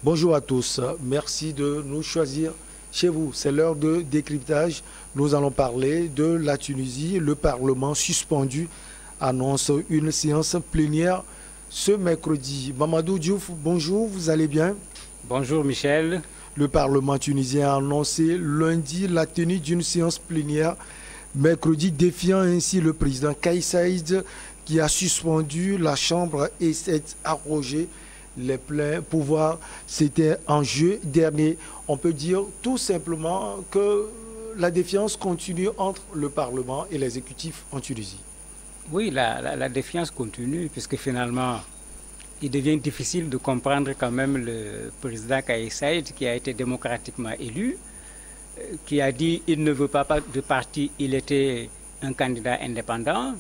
Bonjour à tous, merci de nous choisir chez vous. C'est l'heure de décryptage. Nous allons parler de la Tunisie. Le Parlement suspendu annonce une séance plénière ce mercredi. Mamadou Diouf, bonjour, vous allez bien? Bonjour Michel. Le Parlement tunisien a annoncé lundi la tenue d'une séance plénière mercredi, défiant ainsi le président Kais Saied qui a suspendu la Chambre et s'est arrogé les pleins pouvoirs. C'était en juillet dernier. On peut dire tout simplement que la défiance continue entre le Parlement et l'exécutif en Tunisie. Oui, la défiance continue puisque finalement, il devient difficile de comprendre quand même le président Kais Saied qui a été démocratiquement élu, qui a dit qu'il ne veut pas de parti, il était un candidat indépendant.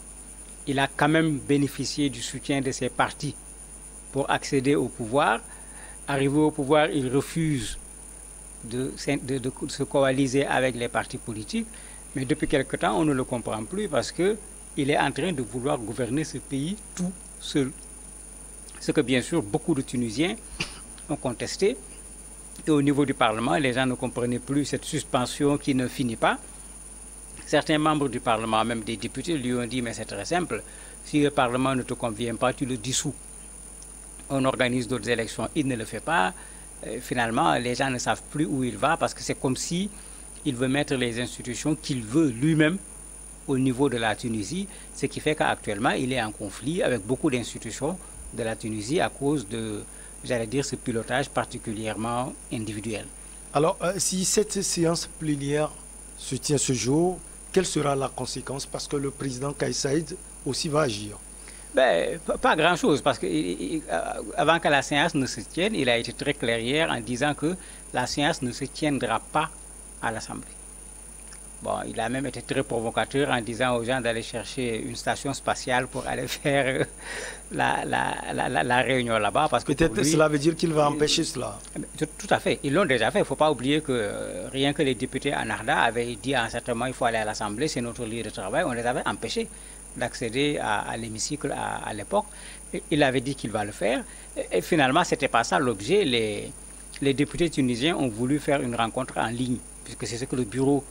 Il a quand même bénéficié du soutien de ses partis pour accéder au pouvoir. Arrivé au pouvoir, il refuse de se coaliser avec les partis politiques. Mais depuis quelque temps, on ne le comprend plus parce qu'il est en train de vouloir gouverner ce pays tout seul. Ce que bien sûr beaucoup de Tunisiens ont contesté. Et au niveau du Parlement, les gens ne comprenaient plus cette suspension qui ne finit pas. Certains membres du Parlement, même des députés, lui ont dit mais c'est très simple, si le Parlement ne te convient pas, tu le dissous. On organise d'autres élections, il ne le fait pas. Finalement, les gens ne savent plus où il va parce que c'est comme si il veut mettre les institutions qu'il veut lui-même au niveau de la Tunisie, ce qui fait qu'actuellement, il est en conflit avec beaucoup d'institutions de la Tunisie à cause de, j'allais dire, ce pilotage particulièrement individuel. Alors, si cette séance plénière se tient ce jour, quelle sera la conséquence? Parce que le président Kais Saied aussi va agir. Ben, pas grand-chose, parce qu'avant que la séance ne se tienne, il a été très clair hier en disant que la séance ne se tiendra pas à l'Assemblée. Bon, il a même été très provocateur en disant aux gens d'aller chercher une station spatiale pour aller faire la réunion là-bas. Peut-être cela veut dire qu'il va empêcher cela. Tout à fait. Ils l'ont déjà fait. Il ne faut pas oublier que rien que les députés en Arda avaient dit à un certain moment il faut aller à l'Assemblée, c'est notre lieu de travail. On les avait empêchés d'accéder à l'hémicycle à l'époque. Il avait dit qu'il va le faire. Et finalement, ce n'était pas ça l'objet. Les députés tunisiens ont voulu faire une rencontre en ligne, puisque c'est ce que le bureau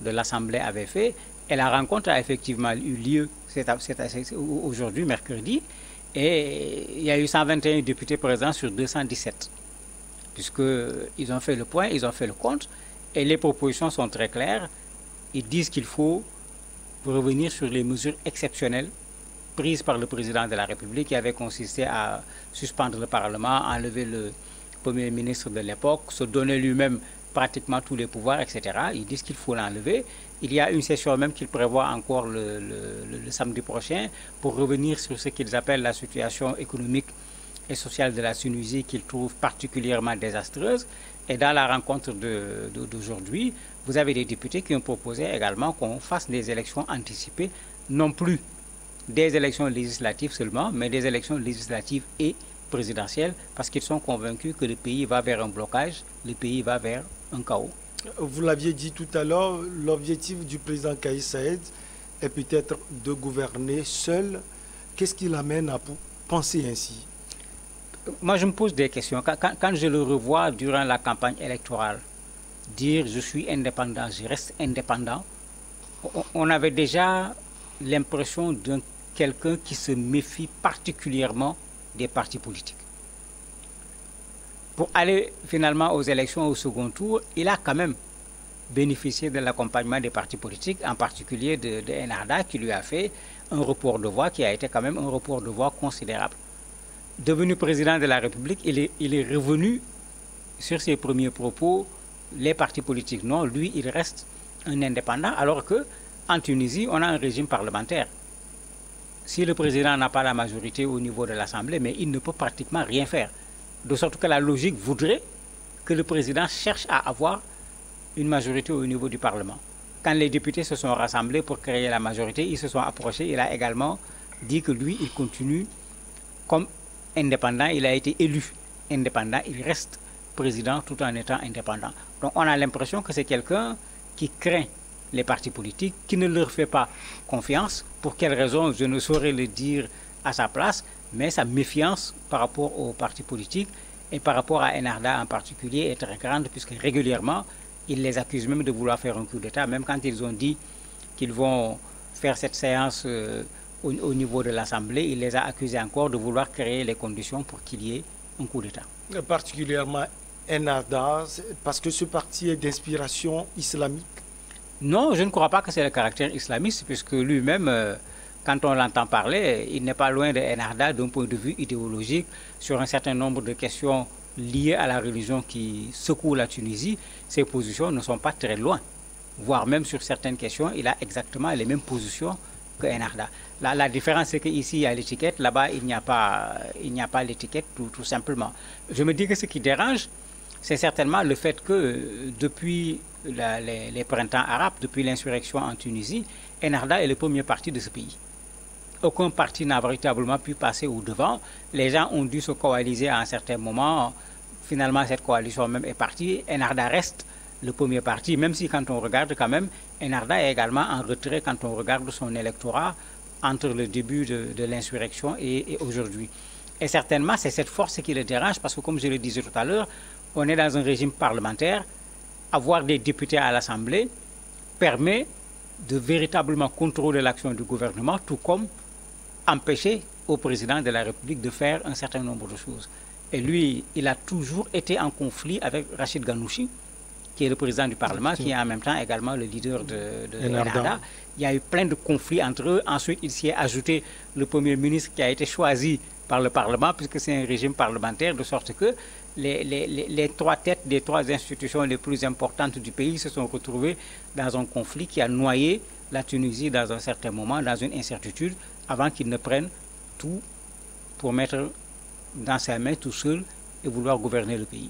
de l'Assemblée avait fait. Et la rencontre a effectivement eu lieu aujourd'hui, mercredi. Et il y a eu 121 députés présents sur 217, puisqu'ils ont fait le point, ils ont fait le compte. Et les propositions sont très claires. Ils disent qu'il faut revenir sur les mesures exceptionnelles prises par le président de la République qui avait consisté à suspendre le Parlement, enlever le Premier ministre de l'époque, se donner lui-même pratiquement tous les pouvoirs, etc. Ils disent qu'il faut l'enlever. Il y a une session même qu'ils prévoient encore le samedi prochain pour revenir sur ce qu'ils appellent la situation économique et sociale de la Tunisie qu'ils trouvent particulièrement désastreuse. Et dans la rencontre d'aujourd'hui, vous avez des députés qui ont proposé également qu'on fasse des élections anticipées, non plus des élections législatives seulement, mais des élections législatives et présidentielles, parce qu'ils sont convaincus que le pays va vers un blocage, le pays va vers un chaos. Vous l'aviez dit tout à l'heure, l'objectif du président Kais Saied est peut-être de gouverner seul. Qu'est-ce qui l'amène à penser ainsi? Moi, je me pose des questions. Quand je le revois durant la campagne électorale, dire je suis indépendant, je reste indépendant, on avait déjà l'impression d'un quelqu'un qui se méfie particulièrement des partis politiques. Pour aller finalement aux élections au second tour, il a quand même bénéficié de l'accompagnement des partis politiques, en particulier de Ennahda, qui lui a fait un report de voix qui a été quand même un report de voix considérable. Devenu président de la République, il est revenu sur ses premiers propos, les partis politiques non, lui il reste un indépendant, alors qu'en Tunisie on a un régime parlementaire. Si le président n'a pas la majorité au niveau de l'Assemblée, mais il ne peut pratiquement rien faire. De sorte que la logique voudrait que le président cherche à avoir une majorité au niveau du Parlement. Quand les députés se sont rassemblés pour créer la majorité, ils se sont approchés, il a également dit que lui, il continue comme indépendant, il a été élu indépendant, il reste président tout en étant indépendant. Donc on a l'impression que c'est quelqu'un qui craint les partis politiques, qui ne leur fait pas confiance. Pour quelles raisons, je ne saurais le dire à sa place, mais sa méfiance par rapport aux partis politiques et par rapport à Enarda en particulier est très grande, puisque régulièrement, ils les accusent même de vouloir faire un coup d'État, même quand ils ont dit qu'ils vont faire cette séance au niveau de l'Assemblée, il les a accusés encore de vouloir créer les conditions pour qu'il y ait un coup d'État. Particulièrement Enarda, parce que ce parti est d'inspiration islamique? Non, je ne crois pas que c'est le caractère islamiste, puisque lui-même, quand on l'entend parler, il n'est pas loin de Enarda d'un point de vue idéologique sur un certain nombre de questions liées à la religion qui secouent la Tunisie. Ses positions ne sont pas très loin, voire même sur certaines questions, il a exactement les mêmes positions que Enarda. La différence, c'est qu'ici, il y a l'étiquette, là-bas, il n'y a pas l'étiquette, tout simplement. Je me dis que ce qui dérange, c'est certainement le fait que depuis les printemps arabes, depuis l'insurrection en Tunisie, Enarda est le premier parti de ce pays. Aucun parti n'a véritablement pu passer au devant. Les gens ont dû se coaliser à un certain moment. Finalement, cette coalition même est partie. Enarda reste le premier parti, même si quand on regarde quand même, Enarda est également en retrait quand on regarde son électorat entre le début de l'insurrection et aujourd'hui. Et certainement, c'est cette force qui le dérange parce que, comme je le disais tout à l'heure, on est dans un régime parlementaire. Avoir des députés à l'Assemblée permet de véritablement contrôler l'action du gouvernement, tout comme empêcher au président de la République de faire un certain nombre de choses. Et lui, il a toujours été en conflit avec Rachid Ghannouchi, qui est le président du Parlement, qui est en même temps également le leader de Enarda. Il y a eu plein de conflits entre eux. Ensuite, il s'y est ajouté le Premier ministre qui a été choisi par le Parlement, puisque c'est un régime parlementaire, de sorte que les trois têtes des trois institutions les plus importantes du pays se sont retrouvées dans un conflit qui a noyé la Tunisie dans un certain moment, dans une incertitude, avant qu'ils ne prennent tout pour mettre dans sa main tout seul et vouloir gouverner le pays.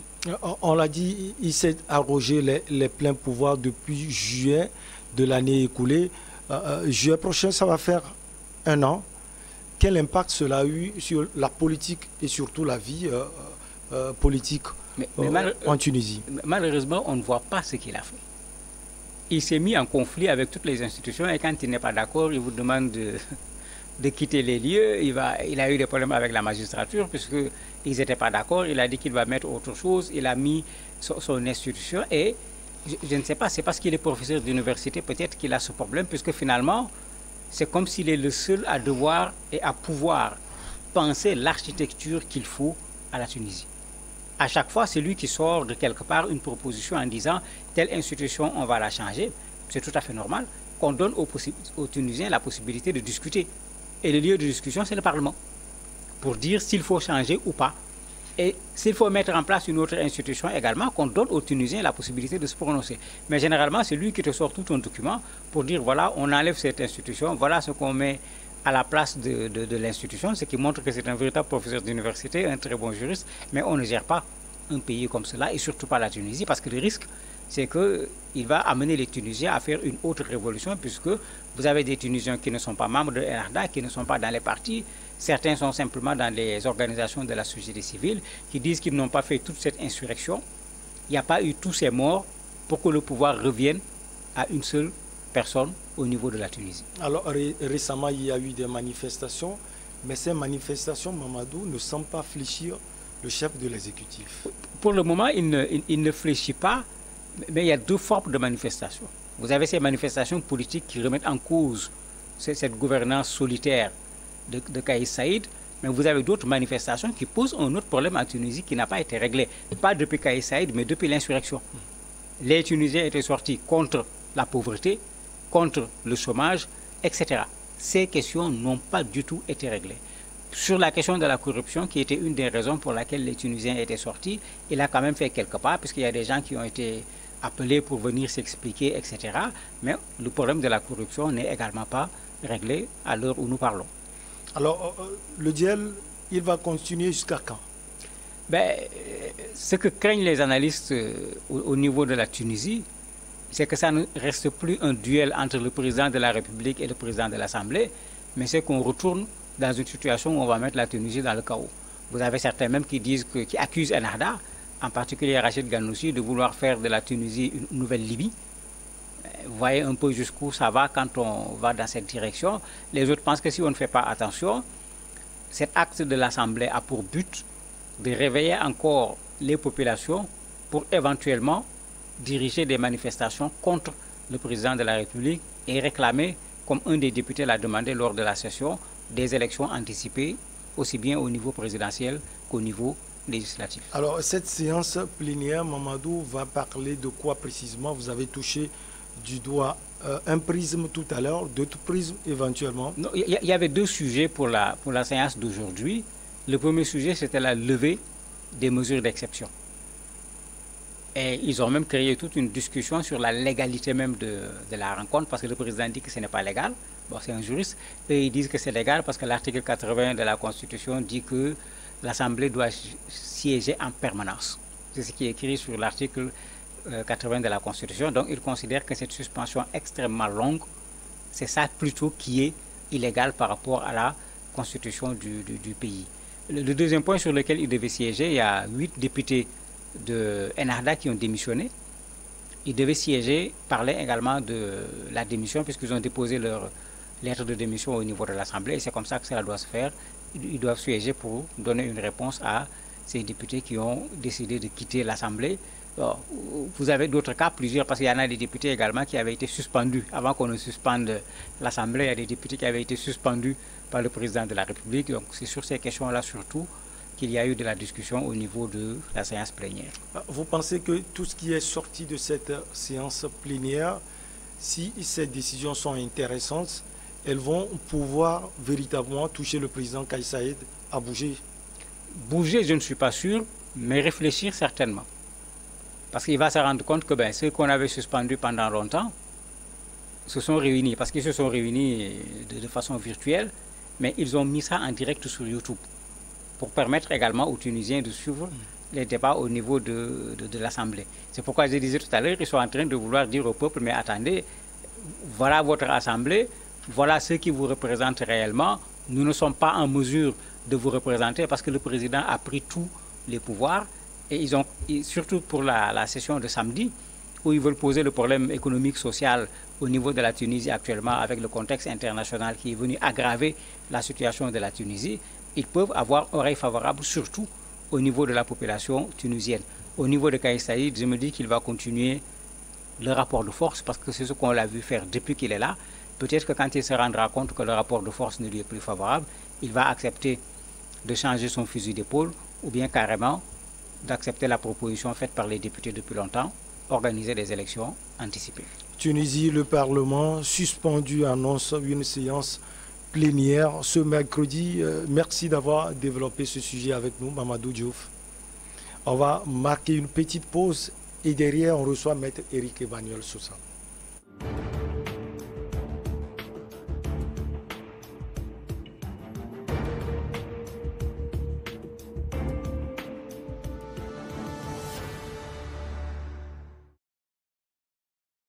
On l'a dit, il s'est arrogé les pleins pouvoirs depuis juillet de l'année écoulée. Juillet prochain, ça va faire 1 an. Quel impact cela a eu sur la politique et surtout la vie politique en Tunisie? Malheureusement, on ne voit pas ce qu'il a fait. Il s'est mis en conflit avec toutes les institutions et quand il n'est pas d'accord, il vous demande de quitter les lieux. Il a eu des problèmes avec la magistrature puisqu'ils n'étaient pas d'accord. Il a dit qu'il va mettre autre chose. Il a mis son institution et je ne sais pas, c'est parce qu'il est professeur d'université peut-être qu'il a ce problème puisque finalement, c'est comme s'il est le seul à devoir et à pouvoir penser l'architecture qu'il faut à la Tunisie. À chaque fois, c'est lui qui sort de quelque part une proposition en disant telle institution, on va la changer. C'est tout à fait normal qu'on donne aux Tunisiens la possibilité de discuter. Et le lieu de discussion, c'est le Parlement, pour dire s'il faut changer ou pas. Et s'il faut mettre en place une autre institution également, qu'on donne aux Tunisiens la possibilité de se prononcer. Mais généralement, c'est lui qui te sort tout un document pour dire, voilà, on enlève cette institution, voilà ce qu'on met à la place de l'institution, ce qui montre que c'est un véritable professeur d'université, un très bon juriste, mais on ne gère pas un pays comme cela, et surtout pas la Tunisie, parce que le risque, c'est qu'il va amener les Tunisiens à faire une autre révolution, puisque vous avez des Tunisiens qui ne sont pas membres de Enarda, qui ne sont pas dans les partis, certains sont simplement dans les organisations de la société civile, qui disent qu'ils n'ont pas fait toute cette insurrection, il n'y a pas eu tous ces morts pour que le pouvoir revienne à une seule personne au niveau de la Tunisie. Alors récemment, il y a eu des manifestations, mais ces manifestations, Mamadou, ne semblent pas fléchir le chef de l'exécutif. Pour le moment, il ne fléchit pas, mais il y a deux formes de manifestations. Vous avez ces manifestations politiques qui remettent en cause cette gouvernance solitaire de Kais Saïd, mais vous avez d'autres manifestations qui posent un autre problème en Tunisie qui n'a pas été réglé. Pas depuis Kais Saïd, mais depuis l'insurrection. Les Tunisiens étaient sortis contre la pauvreté, contre le chômage, etc. Ces questions n'ont pas du tout été réglées. Sur la question de la corruption, qui était une des raisons pour laquelle les Tunisiens étaient sortis, il a quand même fait quelque part, puisqu'il y a des gens qui ont été appelés pour venir s'expliquer, etc. Mais le problème de la corruption n'est également pas réglé à l'heure où nous parlons. Alors, le dialogue, il va continuer jusqu'à quand? Ce que craignent les analystes au niveau de la Tunisie, c'est que ça ne reste plus un duel entre le président de la République et le président de l'Assemblée, mais c'est qu'on retourne dans une situation où on va mettre la Tunisie dans le chaos. Vous avez certains même qui accusent Enarda, en particulier Rachid Ghannouchi, de vouloir faire de la Tunisie une nouvelle Libye. Vous voyez un peu jusqu'où ça va quand on va dans cette direction. Les autres pensent que si on ne fait pas attention, cet acte de l'Assemblée a pour but de réveiller encore les populations pour éventuellement diriger des manifestations contre le président de la République et réclamer, comme un des députés l'a demandé lors de la session, des élections anticipées, aussi bien au niveau présidentiel qu'au niveau législatif. Alors, cette séance plénière, Mamadou, va parler de quoi précisément? Vous avez touché du doigt un prisme tout à l'heure, d'autres prismes éventuellement. Il y avait deux sujets pour la séance d'aujourd'hui. Le premier sujet, c'était la levée des mesures d'exception. Et ils ont même créé toute une discussion sur la légalité même de la rencontre, parce que le président dit que ce n'est pas légal. Bon, c'est un juriste. Et ils disent que c'est légal parce que l'article 80 de la Constitution dit que l'Assemblée doit siéger en permanence. C'est ce qui est écrit sur l'article 80 de la Constitution. Donc, ils considèrent que cette suspension extrêmement longue, c'est ça plutôt qui est illégal par rapport à la Constitution du pays. Le deuxième point sur lequel ils devaient siéger, il y a 8 députés de Enarda qui ont démissionné. Ils devaient siéger, parler également de la démission, puisqu'ils ont déposé leur lettre de démission au niveau de l'Assemblée, et c'est comme ça que cela doit se faire. Ils doivent siéger pour donner une réponse à ces députés qui ont décidé de quitter l'Assemblée. Vous avez d'autres cas, plusieurs, parce qu'il y en a des députés également qui avaient été suspendus. Avant qu'on ne suspende l'Assemblée, il y a des députés qui avaient été suspendus par le président de la République. Donc c'est sur ces questions-là surtout qu'il y a eu de la discussion au niveau de la séance plénière. Vous pensez que tout ce qui est sorti de cette séance plénière, si ces décisions sont intéressantes, elles vont pouvoir véritablement toucher le président Kais Saïed à bouger? Bouger, je ne suis pas sûr, mais réfléchir certainement. Parce qu'il va se rendre compte que ceux qu'on avait suspendus pendant longtemps se sont réunis, parce qu'ils se sont réunis de façon virtuelle, mais ils ont mis ça en direct sur YouTube pour permettre également aux Tunisiens de suivre les débats au niveau de l'Assemblée. C'est pourquoi je disais tout à l'heure, ils sont en train de vouloir dire au peuple, mais attendez, voilà votre Assemblée, voilà ceux qui vous représentent réellement. Nous ne sommes pas en mesure de vous représenter parce que le président a pris tous les pouvoirs. Et surtout pour la session de samedi, où ils veulent poser le problème économique, social au niveau de la Tunisie actuellement, avec le contexte international qui est venu aggraver la situation de la Tunisie, ils peuvent avoir oreille favorable, surtout au niveau de la population tunisienne. Au niveau de Kais Saïed, je me dis qu'il va continuer le rapport de force, parce que c'est ce qu'on l'a vu faire depuis qu'il est là. Peut-être que quand il se rendra compte que le rapport de force ne lui est plus favorable, il va accepter de changer son fusil d'épaule, ou bien carrément d'accepter la proposition faite par les députés depuis longtemps, organiser des élections anticipées. Tunisie, le Parlement suspendu annonce une séance plénière ce mercredi. Merci d'avoir développé ce sujet avec nous, Mamadou Diouf. On va marquer une petite pause et derrière on reçoit Maître Éric Emmanuel Sousa.